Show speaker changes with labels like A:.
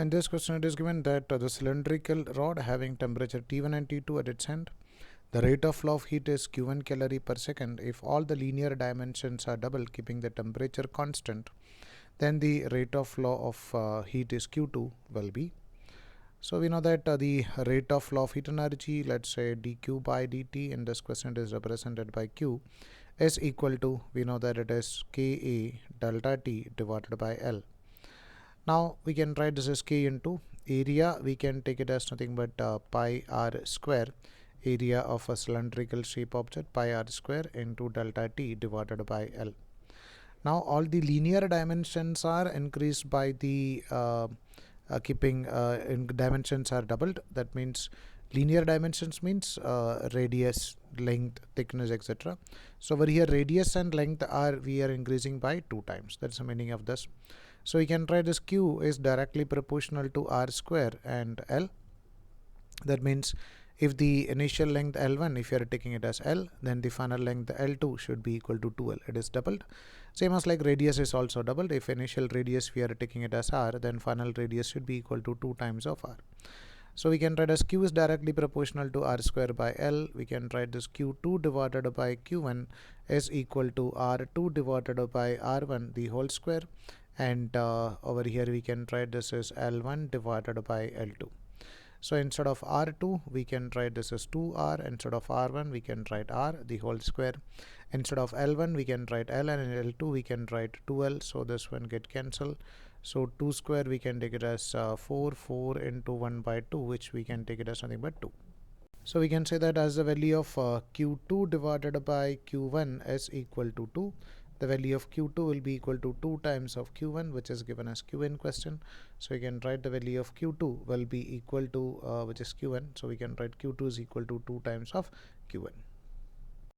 A: In this question it is given that the cylindrical rod having temperature T1 and T2 at its end, the rate of flow of heat is Q1 calorie per second. If all the linear dimensions are double, keeping the temperature constant, then the rate of flow of heat is Q2 will be. So we know that the rate of flow of heat energy, let's say dq by dt, in this question it is represented by Q, is equal to, we know that it is Ka delta T divided by L. Now we can write this as K into area. We can take it as nothing but pi r square, area of a cylindrical shape object, pi r square into delta T divided by L. Now all the linear dimensions are increased by the keeping in dimensions are doubled. That means linear dimensions means radius, length, thickness, etc. So over here radius and length are we are increasing by 2 times. That's the meaning of this. So we can write this Q is directly proportional to r square and L. That means if the initial length L1, if you are taking it as L, then the final length L2 should be equal to 2L. It is doubled. Same as like radius is also doubled. If initial radius we are taking it as R, then final radius should be equal to 2 times of R. So we can write as Q is directly proportional to R square by L. We can write this Q2 divided by Q1 is equal to R2 divided by R1 the whole square. And over here we can write this as L1 divided by L2. So instead of R2 we can write this as 2R, instead of R1 we can write R the whole square, instead of L1 we can write L, and in L2 we can write 2L, so this one get cancelled. So 2 square we can take it as 4 into 1 by 2, which we can take it as nothing but 2. So we can say that as the value of Q2 divided by Q1 is equal to 2, the value of Q2 will be equal to 2 times of Q1, which is given as Q in question. So we can write the value of Q2 will be equal to which is Q1. So we can write Q2 is equal to 2 times of Q1.